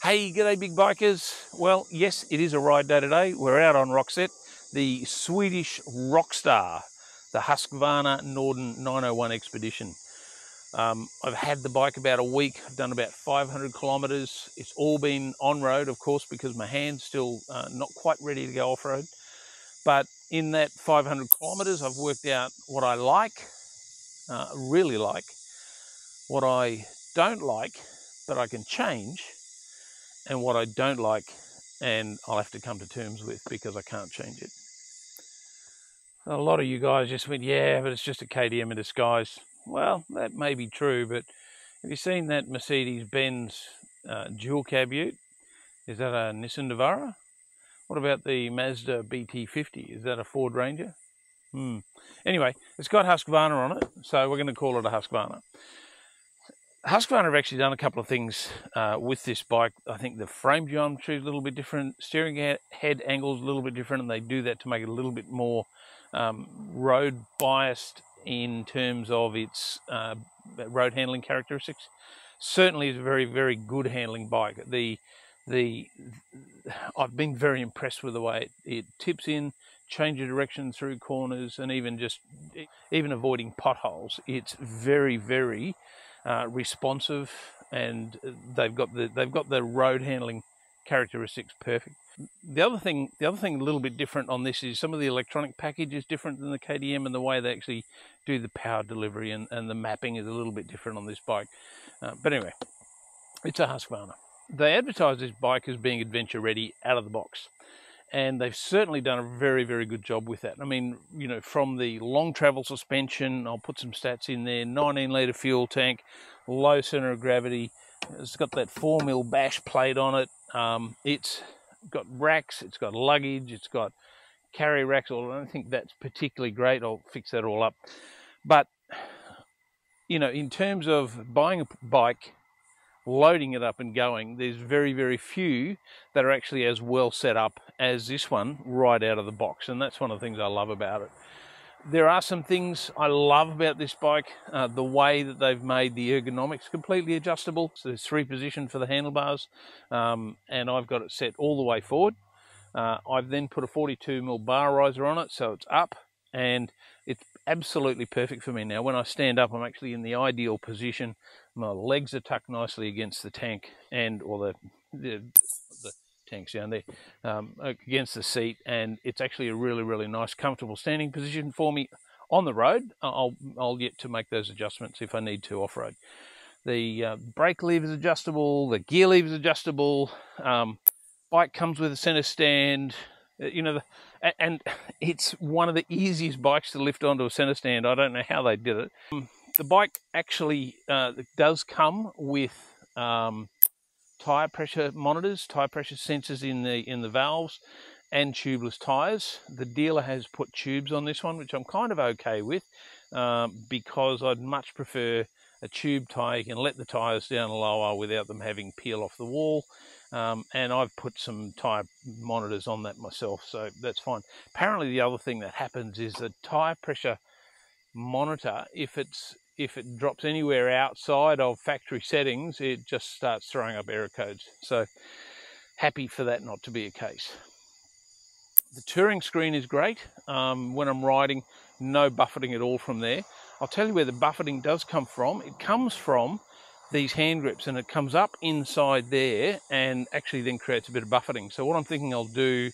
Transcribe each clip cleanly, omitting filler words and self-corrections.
Hey, g'day big bikers. Well, yes, it is a ride day today. We're out on Rockset, the Swedish rock star, the Husqvarna Norden 901 expedition. I've had the bike about a week. I've done about 500 kilometers. It's all been on road, of course, because my hand's still not quite ready to go off road. But in that 500 kilometers, I've worked out what I like, really like, what I don't like, but I can change, and what I don't like, and I'll have to come to terms with because I can't change it. A lot of you guys just went, yeah, but it's just a KTM in disguise. Well, that may be true, but have you seen that Mercedes-Benz dual cab ute? Is that a Nissan Navara? What about the Mazda BT50? Is that a Ford Ranger? Anyway, it's got Husqvarna on it, so we're going to call it a Husqvarna. Husqvarna have actually done a couple of things with this bike. I think the frame geometry is a little bit different, steering head angle is a little bit different, and they do that to make it a little bit more road biased in terms of its road handling characteristics. Certainly is a very, very good handling bike. I've been very impressed with the way it tips in, changes direction through corners, and even avoiding potholes. It's very, very responsive, and they've got the road handling characteristics perfect. The other thing a little bit different on this is some of the electronic package is different than the KTM, and the way they actually do the power delivery and the mapping is a little bit different on this bike. But anyway, it's a Husqvarna. They advertise this bike as being adventure ready out of the box, and they've certainly done a very, very good job with that. I mean, you know, from the long travel suspension, I'll put some stats in there, 19-litre fuel tank, low center of gravity. It's got that 4mm bash plate on it. It's got racks, it's got luggage, it's got carry racks. I don't think that's particularly great. I'll fix that all up. But, you know, in terms of buying a bike, loading it up and going, there's very, very few that are actually as well set up as this one right out of the box, and that's one of the things I love about it. There are some things I love about this bike, the way that they've made the ergonomics completely adjustable. So there's 3 position for the handlebars, and I've got it set all the way forward. I've then put a 42mm bar riser on it, so it's up, and it's absolutely perfect for me. Now when I stand up, I'm actually in the ideal position. My legs are tucked nicely against the tank, or the tank's down there, against the seat, and it's actually a really, really nice, comfortable standing position for me on the road. I'll get to make those adjustments if I need to off-road. The brake lever is adjustable, the gear lever is adjustable. Bike comes with a center stand, you know, and it's one of the easiest bikes to lift onto a center stand. I don't know how they did it. The bike actually does come with tire pressure monitors, tire pressure sensors in the valves, and tubeless tires. The dealer has put tubes on this one, which I'm kind of okay with, because I'd much prefer a tube tire. You can let the tires down lower without them having peel off the wall. And I've put some tire monitors on that myself, so that's fine. Apparently the other thing that happens is the tire pressure monitor, if it drops anywhere outside of factory settings, it just starts throwing up error codes. So happy for that not to be a case. The touring screen is great. When I'm riding, no buffeting at all from there. I'll tell you where the buffeting does come from. It comes from these hand grips, and it comes up inside there and actually then creates a bit of buffeting. So what I'm thinking I'll do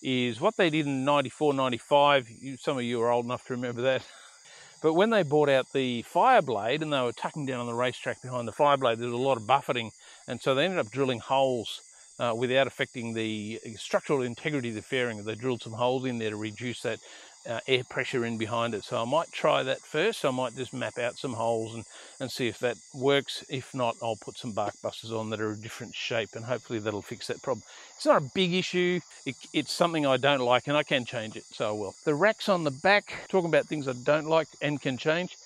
is what they did in 94, 95, some of you are old enough to remember that, but when they brought out the Fireblade and they were tucking down on the racetrack behind the Fireblade, there was a lot of buffeting, and so they ended up drilling holes without affecting the structural integrity of the fairing. They drilled some holes in there to reduce that air pressure in behind it. So I might try that first. I might just map out some holes and see if that works. If not, I'll put some bark busters on that are a different shape, and hopefully that'll fix that problem. It's not a big issue. It's something I don't like, and I can change it, so I will. The racks on the back, talking about things I don't like and can change,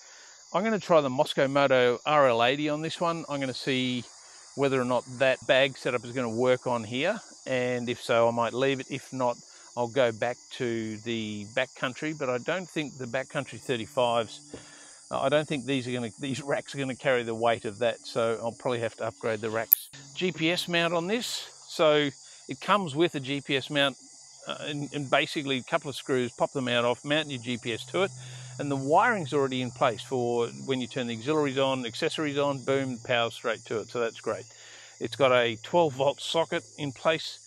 I'm going to try the Moscow Moto RL80 on this one. I'm going to see whether or not that bag setup is going to work on here, and if so, I might leave it. If not, I'll go back to the backcountry, but I don't think the backcountry 35s I don't think these racks are going to carry the weight of that, so I'll probably have to upgrade the racks. GPS mount on this, so it comes with a GPS mount, and basically a couple of screws, pop the mount off, mount your GPS to it, and the wiring's already in place for when you turn the auxiliaries on, accessories on, boom, power straight to it, so that's great. It's got a 12-volt socket in place.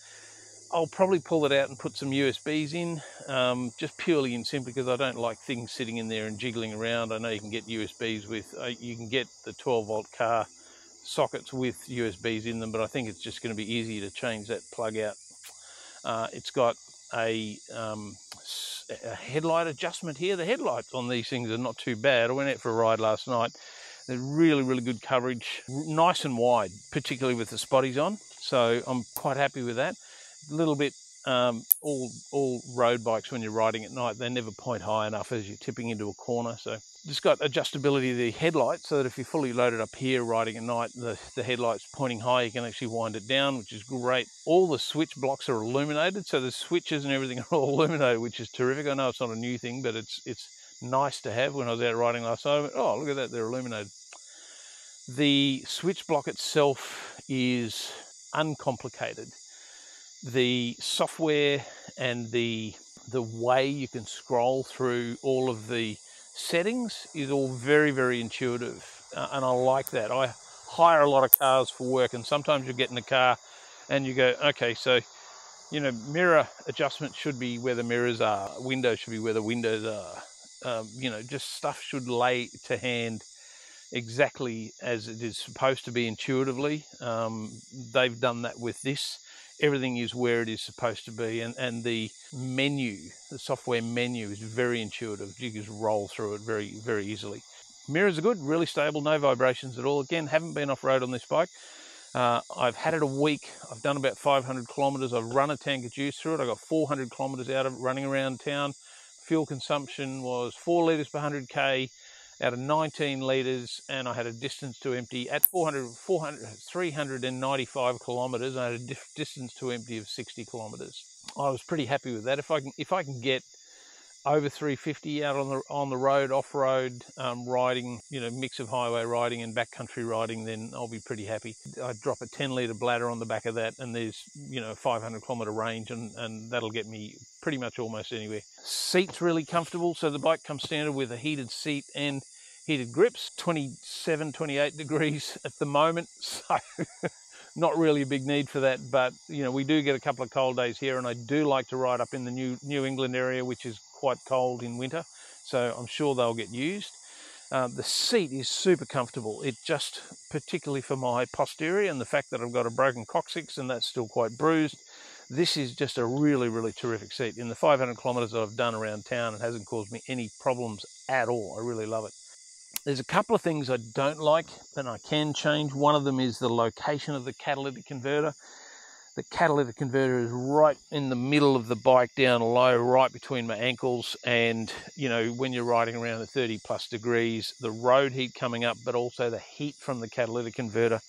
I'll probably pull it out and put some USBs in, just purely and simply because I don't like things sitting in there and jiggling around. I know you can get USBs with, you can get the 12-volt car sockets with USBs in them, but I think it's just going to be easy to change that plug out. It's got a headlight adjustment here. The headlights on these things are not too bad. I went out for a ride last night. They're really, really good coverage, nice and wide, particularly with the spotties on. So I'm quite happy with that. A little bit, all road bikes when you're riding at night, they never point high enough as you're tipping into a corner. So just got adjustability of the headlights so that if you're fully loaded up here riding at night, the headlights pointing high, you can actually wind it down, which is great. All the switch blocks are illuminated, so the switches and everything are all illuminated, which is terrific. I know it's not a new thing, but it's nice to have. When I was out riding last night, I went, oh, look at that, they're illuminated. The switch block itself is uncomplicated. The software and the way you can scroll through all of the settings is all very, very intuitive, and I like that. I hire a lot of cars for work, and sometimes you get in the car and you go, okay, so mirror adjustment should be where the mirrors are, windows should be where the windows are, just stuff should lay to hand exactly as it is supposed to be intuitively. They've done that with this. Everything is where it is supposed to be, and the menu, the software menu, is very intuitive. You just roll through it very, very easily. Mirrors are good, really stable, no vibrations at all. Again, haven't been off-road on this bike. I've had it a week. I've done about 500 kilometers. I've run a tank of juice through it. I got 400 kilometers out of it running around town. Fuel consumption was 4 litres per 100k out of 19 litres, and I had a distance to empty at 395 kilometres. I had a distance to empty of 60 kilometres. I was pretty happy with that. If I can get over 350 out on the road, off-road riding, mix of highway riding and backcountry riding, then I'll be pretty happy. I drop a 10-litre bladder on the back of that, and there's 500 kilometre range, and that'll get me pretty much almost anywhere. Seat's really comfortable, so the bike comes standard with a heated seat and heated grips. 27, 28 degrees at the moment, so not really a big need for that, but we do get a couple of cold days here, and I do like to ride up in the New England area, which is quite cold in winter, so I'm sure they'll get used. The seat is super comfortable. It just, particularly for my posterior and the fact that I've got a broken coccyx and that's still quite bruised, this is just a really, really terrific seat. In the 500 kilometers that I've done around town, it hasn't caused me any problems at all. I really love it. There's a couple of things I don't like and I can change. One of them is the location of the catalytic converter. The catalytic converter is right in the middle of the bike, down low, right between my ankles. And, when you're riding around at 30 plus degrees, the road heat coming up, but also the heat from the catalytic converter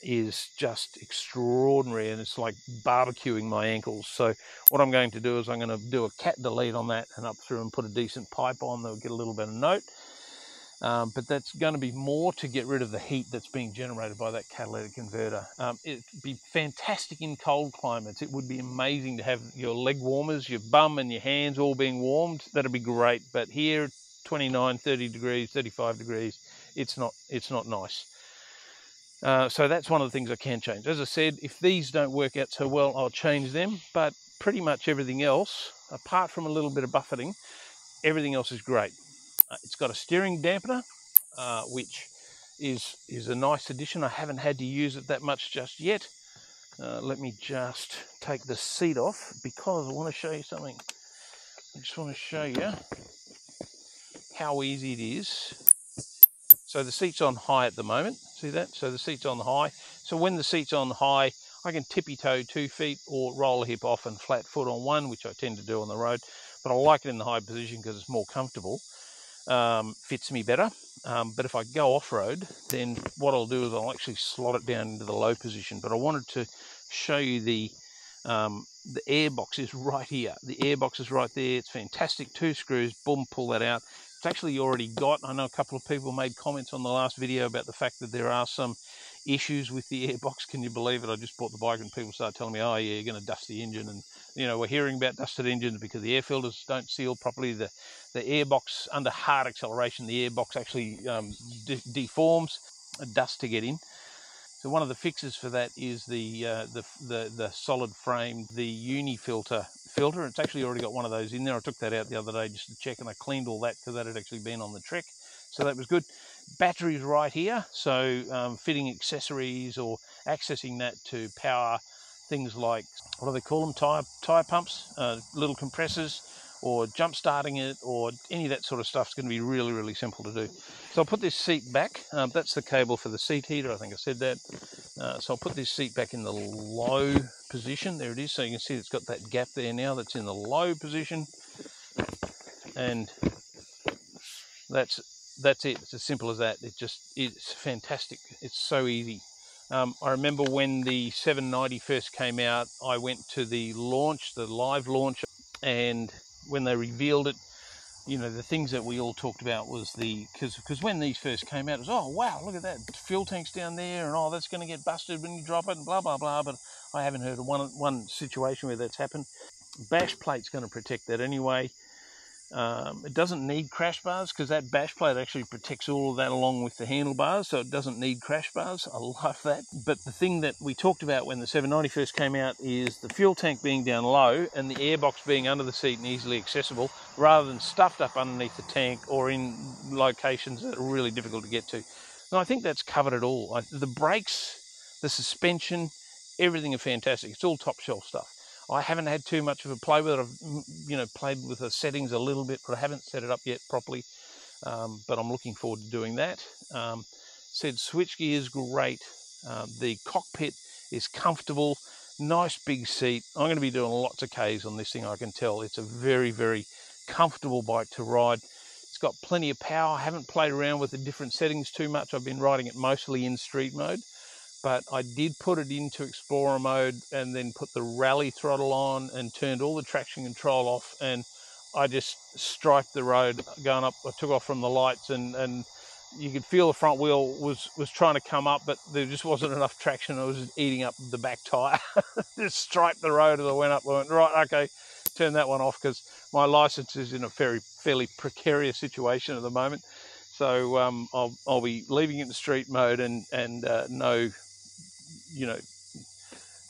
is just extraordinary, and it's like barbecuing my ankles. So what I'm going to do is I'm going to do a cat delete on that and up through and put a decent pipe on that'll get a little better note. But that's going to be more to get rid of the heat that's being generated by that catalytic converter. It'd be fantastic in cold climates. It would be amazing to have your leg warmers, your bum and your hands all being warmed. That'd be great. But here, 29, 30 degrees, 35 degrees, it's not nice. So that's one of the things I can change. As I said, if these don't work out so well, I'll change them. But pretty much everything else, apart from a little bit of buffeting, everything else is great. It's got a steering dampener, which is a nice addition. I haven't had to use it that much just yet. Let me just take the seat off because I want to show you something. I just want to show you how easy it is. So the seat's on high at the moment. See that? So the seat's on high. So when the seat's on high, I can tippy-toe 2 feet or roll a hip off and flat foot on one, which I tend to do on the road. But I like it in the high position because it's more comfortable. Fits me better. But if I go off-road, then what I'll do is I'll actually slot it down into the low position. But I wanted to show you the air box is right here. The air box is right there. It's fantastic. 2 screws, boom, pull that out. It's actually already got, I know a couple of people made comments on the last video about the fact that there are some issues with the airbox. Can you believe it? I just bought the bike and people start telling me, oh yeah, you're going to dust the engine. And you know, we're hearing about dusted engines because the air filters don't seal properly. The airbox, under hard acceleration, the airbox actually deforms, dust to get in. So one of the fixes for that is the solid frame, the uni filter. It's actually already got one of those in there. I took that out the other day just to check, and I cleaned all that because that had actually been on the Trek. So that was good. Batteries right here, so fitting accessories or accessing that to power things like, what do they call them, tire pumps, little compressors, or jump starting it, or any of that sort of stuff is going to be really, really simple to do. So I'll put this seat back. That's the cable for the seat heater. I think I said that. So I'll put this seat back in the low position. There it is. So you can see it's got that gap there now. That's in the low position, and that's it. It's as simple as that. It's fantastic. It's so easy. I remember when the 790 first came out, I went to the launch, the live launch, and when they revealed it, you know, the things that we all talked about was because when these first came out, it was, oh wow, look at that, fuel tank's down there, and oh, that's going to get busted when you drop it, and blah blah blah. But I haven't heard of one situation where that's happened. Bash plate's going to protect that anyway. It doesn't need crash bars because that bash plate actually protects all of that along with the handlebars, so it doesn't need crash bars. I love that. But the thing that we talked about when the 790 first came out is the fuel tank being down low and the airbox being under the seat and easily accessible, rather than stuffed up underneath the tank or in locations that are really difficult to get to. And I think that's covered it all. The brakes, the suspension, everything are fantastic. It's all top shelf stuff. I haven't had too much of a play with it. I've, played with the settings a little bit, but I haven't set it up yet properly. But I'm looking forward to doing that. Said switchgear is great. The cockpit is comfortable. Nice big seat. I'm going to be doing lots of Ks on this thing, I can tell. It's a very, very comfortable bike to ride. It's got plenty of power. I haven't played around with the different settings too much. I've been riding it mostly in street mode. But I did put it into Explorer mode and then put the rally throttle on and turned all the traction control off, and I just striped the road going up. I took off from the lights, and you could feel the front wheel was trying to come up, but there just wasn't enough traction. I was just eating up the back tyre. Just striped the road as I went up. I went, right, okay, turn that one off because my license is in a fairly precarious situation at the moment. So I'll be leaving it in street mode and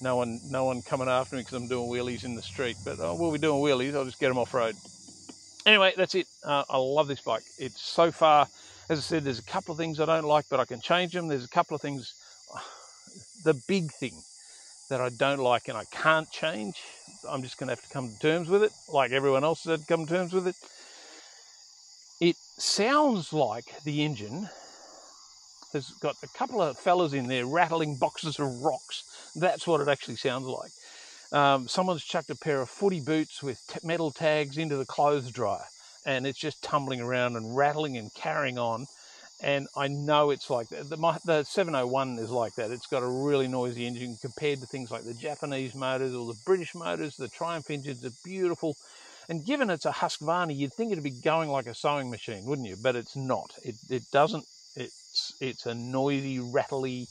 no one coming after me because I'm doing wheelies in the street. But we'll be doing wheelies. I'll just get them off road. Anyway, that's it. I love this bike. It's so far, as I said, there's a couple of things I don't like, but I can change them. There's a couple of things. The big thing that I don't like and I can't change, I'm just going to have to come to terms with it, like everyone else has had to come to terms with it. It sounds like the engine has got a couple of fellas in there rattling boxes of rocks. That's what it actually sounds like. Someone's chucked a pair of footy boots with metal tags into the clothes dryer, and it's just tumbling around and rattling and carrying on. And I know it's like that. The 701 is like that. It's got a really noisy engine compared to things like the Japanese motors or the British motors. The Triumph engines are beautiful. And given it's a Husqvarna, you'd think it'd be going like a sewing machine, wouldn't you? But it's not. It doesn't. It's a noisy, rattly,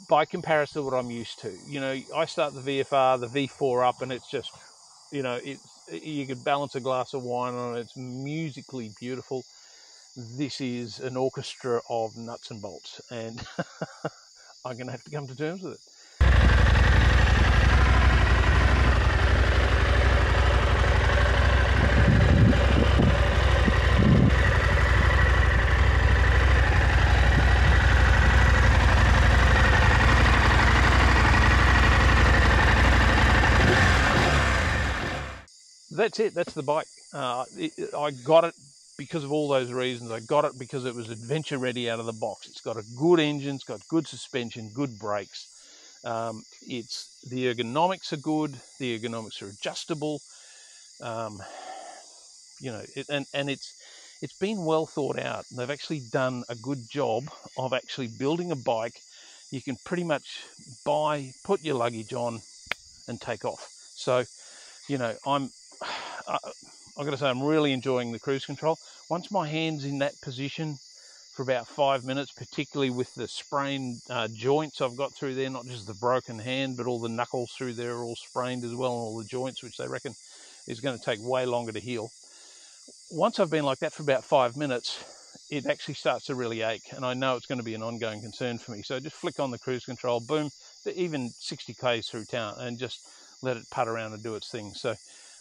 by comparison to what I'm used to. You know, I start the VFR, the V4 up, and it's just, you could balance a glass of wine on it. It's musically beautiful. This is an orchestra of nuts and bolts, and I'm going to have to come to terms with it. That's it. That's the bike. I got it because of all those reasons. I got it because it was adventure ready out of the box. It's got a good engine. It's got good suspension, good brakes. The ergonomics are good. The ergonomics are adjustable. It's been well thought out. They've actually done a good job of actually building a bike you can pretty much buy, put your luggage on, and take off. So, I've got to say I'm really enjoying the cruise control. Once my hand's in that position for about 5 minutes, particularly with the sprained joints I've got through there, not just the broken hand, but all the knuckles through there are all sprained as well, and all the joints, which they reckon is going to take way longer to heal. Once I've been like that for about 5 minutes, it actually starts to really ache, and I know it's going to be an ongoing concern for me. So I just flick on the cruise control, boom, even 60 k's through town, and just let it putt around and do its thing. So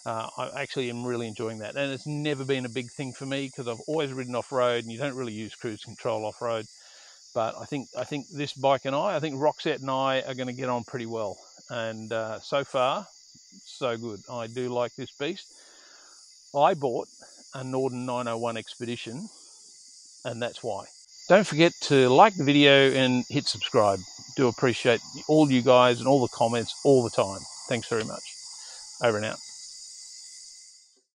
I actually am really enjoying that, and it's never been a big thing for me because I've always ridden off-road, and you don't really use cruise control off-road. But I think this bike and I think Roxette and I are going to get on pretty well, and so far so good. I do like this beast. I bought a Norden 901 Expedition, and that's why. Don't forget to like the video and hit subscribe. Do appreciate all you guys and all the comments all the time. Thanks very much. Over and out.